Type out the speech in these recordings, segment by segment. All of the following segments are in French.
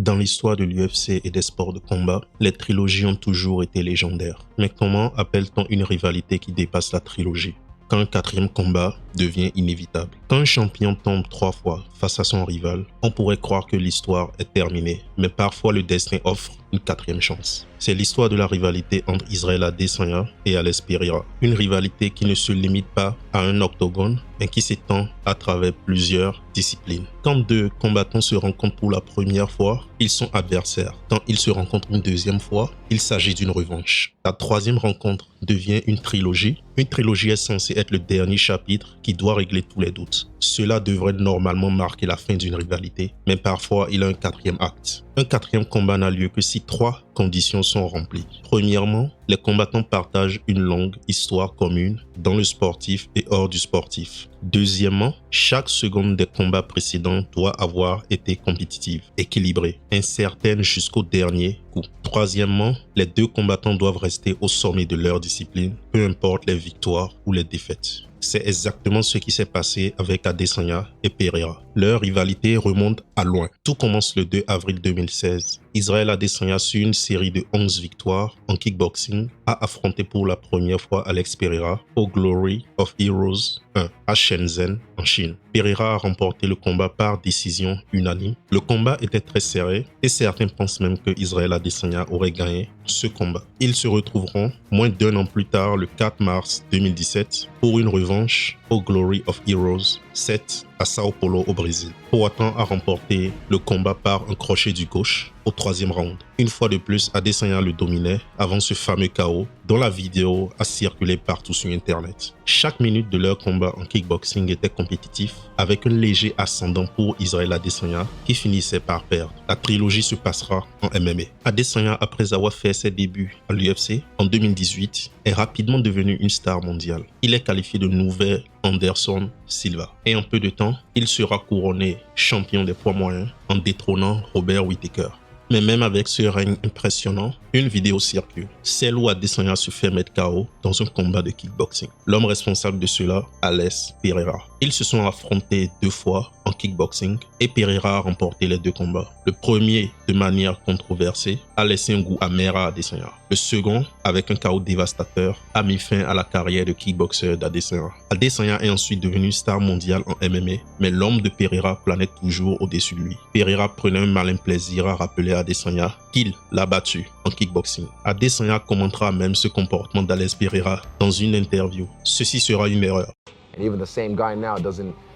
Dans l'histoire de l'UFC et des sports de combat, les trilogies ont toujours été légendaires. Mais comment appelle-t-on une rivalité qui dépasse la trilogie? Quand un quatrième combat devient inévitable. Quand un champion tombe 3 fois face à son rival, on pourrait croire que l'histoire est terminée, mais parfois le destin offre une 4e chance. C'est l'histoire de la rivalité entre Israel Adesanya et Alex Pereira. Une rivalité qui ne se limite pas à un octogone, mais qui s'étend à travers plusieurs disciplines. Quand deux combattants se rencontrent pour la première fois, ils sont adversaires. Quand ils se rencontrent une deuxième fois, il s'agit d'une revanche. La 3e rencontre devient une trilogie. Une trilogie est censée être le dernier chapitre qui doit régler tous les doutes. Cela devrait normalement marquer la fin d'une rivalité, mais parfois il y a un 4e acte. Un 4e combat n'a lieu que si 3 conditions sont remplies. Premièrement, les combattants partagent une longue histoire commune dans le sportif et hors du sportif. Deuxièmement, chaque seconde des combats précédents doit avoir été compétitive, équilibrée, incertaine jusqu'au dernier coup. Troisièmement, les 2 combattants doivent rester au sommet de leur discipline, peu importe les victoires ou les défaites. C'est exactement ce qui s'est passé avec Adesanya et Pereira. Leur rivalité remonte à loin. Tout commence le 2 avril 2016. Israel Adesanya, sur une série de 11 victoires en kickboxing, a affronté pour la première fois Alex Pereira au Glory of Heroes 1 à Shenzhen, en Chine. Pereira a remporté le combat par décision unanime. Le combat était très serré et certains pensent même que Israel Adesanya aurait gagné ce combat. Ils se retrouveront moins d'1 an plus tard, le 4 mars 2017, pour une revanche au Glory of Heroes 7 à Sao Paulo au Brésil. Poatan a remporté le combat par un crochet du gauche au 3e round. Une fois de plus, Adesanya le dominait avant ce fameux KO dont la vidéo a circulé partout sur internet. Chaque minute de leur combat en kickboxing était compétitif avec un léger ascendant pour Israel Adesanya qui finissait par perdre. La trilogie se passera en MMA. Adesanya, après avoir fait ses débuts à l'UFC en 2018, est rapidement devenu une star mondiale. Il est qualifié de nouvel Anderson Silva. Et en peu de temps, il sera couronné champion des poids moyens en détrônant Robert Whittaker. Mais même avec ce règne impressionnant, une vidéo circule, celle où Adesanya se fait mettre KO dans un combat de kickboxing. L'homme responsable de cela, Alex Pereira. Ils se sont affrontés 2 fois en kickboxing et Pereira a remporté les 2 combats. Le premier, de manière controversée, a laissé un goût amer à Adesanya. Le second, avec un KO dévastateur, a mis fin à la carrière de kickboxer d'Adesanya. Adesanya est ensuite devenu star mondial en MMA, mais l'homme de Pereira planait toujours au-dessus de lui. Pereira prenait un malin plaisir à rappeler à Adesanya qu'il l'a battu en kickboxing. Adesanya commentera même ce comportement d'Alex Pereira dans une interview. Ceci sera une erreur. And even the same guy now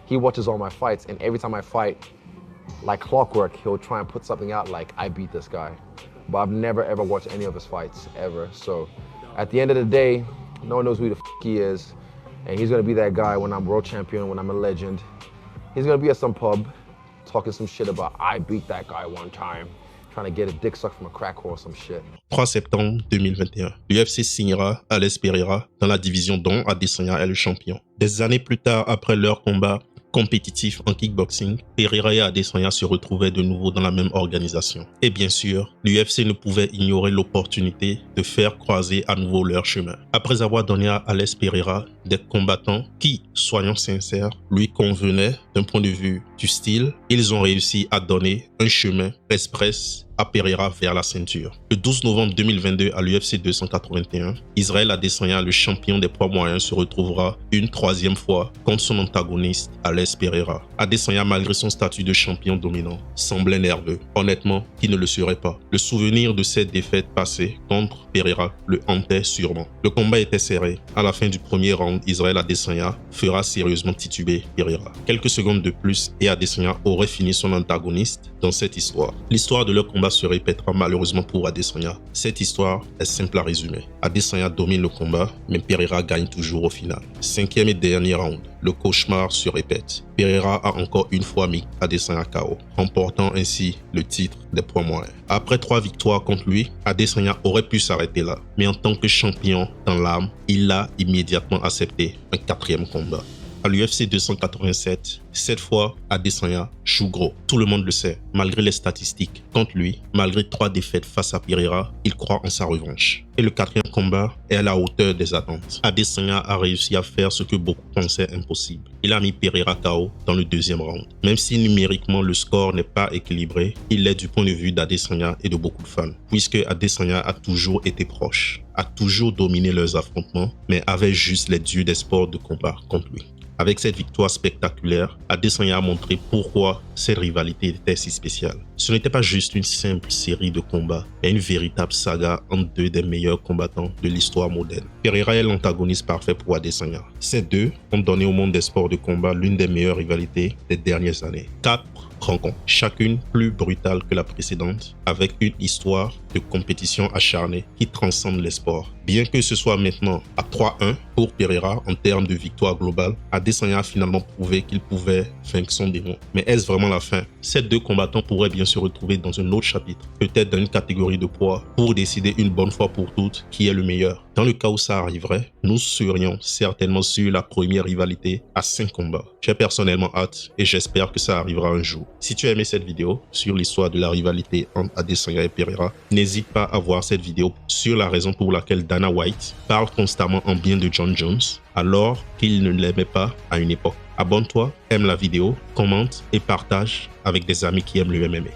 he watches all my fights, and every time I fight, like clockwork, he'll try and put something out like, I beat this guy. But I've never ever watched any of his fights, ever. So at the end of the day, no one knows who the he is. And he's gonna be that guy when I'm world champion, when I'm a legend. He's gonna be at some pub, talking some shit about, I beat that guy one time. Trying to get a dick sucked from a crack whore or some shit. 3 septembre 2021, l'UFC signera Alex Pereira dans la division dont Adesanya est le champion. Des années plus tard, après leur combat compétitif en kickboxing, Pereira et Adesanya se retrouvaient de nouveau dans la même organisation. Et bien sûr, l'UFC ne pouvait ignorer l'opportunité de faire croiser à nouveau leurs chemins. Après avoir donné à Alex Pereira des combattants qui, soyons sincères, lui convenaient d'un point de vue du style, ils ont réussi à donner un chemin express à Pereira vers la ceinture. Le 12 novembre 2022 à l'UFC 281, Israel Adesanya, le champion des poids moyens, se retrouvera une 3e fois contre son antagoniste Alex Pereira. Adesanya, malgré son statut de champion dominant, semblait nerveux. Honnêtement, qui ne le serait pas? Le souvenir de cette défaite passée contre Pereira le hantait sûrement. Le combat était serré. À la fin du premier round, Israel Adesanya fera sérieusement tituber Pereira. Quelques secondes de plus et Adesanya aurait fini son antagoniste dans cette histoire. L'histoire de leur combat se répétera malheureusement pour Adesanya. Cette histoire est simple à résumer. Adesanya domine le combat, mais Pereira gagne toujours au final. 5e et dernier round. Le cauchemar se répète. Pereira a encore une fois mis Adesanya KO, remportant ainsi le titre des poids moyens. Après 3 victoires contre lui, Adesanya aurait pu s'arrêter là. Mais en tant que champion dans l'âme, il a immédiatement accepté un 4e combat. 4 victoires, 3 défaites. Adesanya a remporté le titre des poids moyens. Adesanya domine le combat, mais Pereira gagne toujours au final. 5e et dernier round. Le cauchemar se répète. Pereira a encore une fois mis Adesanya KO, remportant ainsi le titre des poids moyens. Après 3 victoires contre lui, Adesanya aurait pu s'arrêter là. Mais en tant que champion dans l'âme, il a immédiatement accepté un 4e combat. à l'UFC 287, cette fois, Adesanya joue gros. Tout le monde le sait, malgré les statistiques. Contre lui, malgré 3 défaites face à Pereira, il croit en sa revanche. Et le 4e combat est à la hauteur des attentes. Adesanya a réussi à faire ce que beaucoup pensaient impossible. Il a mis Pereira KO dans le 2e round. Même si numériquement le score n'est pas équilibré, il l'est du point de vue d'Adesanya et de beaucoup de fans. Puisque Adesanya a toujours été proche, a toujours dominé leurs affrontements, mais avait juste les dieux des sports de combat contre lui. Avec cette victoire spectaculaire, Adesanya a montré pourquoi cette rivalité était si spéciale. Ce n'était pas juste une simple série de combats, mais une véritable saga entre 2 des meilleurs combattants de l'histoire moderne. Pereira est l'antagoniste parfait pour Adesanya. Ces deux ont donné au monde des sports de combat l'une des meilleures rivalités des dernières années. 4 rencontres, chacune plus brutale que la précédente, avec une histoire de compétition acharnée qui transcende les sports. Bien que ce soit maintenant à 3-1 pour Pereira en termes de victoire globale, Adesanya a finalement prouvé qu'il pouvait vaincre son démon. Mais est-ce vraiment la fin? Ces 2 combattants pourraient bien se retrouver dans un autre chapitre, peut-être dans une catégorie de poids, pour décider une bonne fois pour toutes qui est le meilleur. Dans le cas où ça arriverait, nous serions certainement sur la première rivalité à 5 combats. J'ai personnellement hâte et j'espère que ça arrivera un jour. Si tu as aimé cette vidéo sur l'histoire de la rivalité entre Adesanya et Pereira, n'hésite pas à voir cette vidéo sur la raison pour laquelle Dana White parle constamment en bien de Jon Jones alors qu'il ne l'aimait pas à une époque. Abonne-toi, aime la vidéo, commente et partage avec des amis qui aiment le MMA.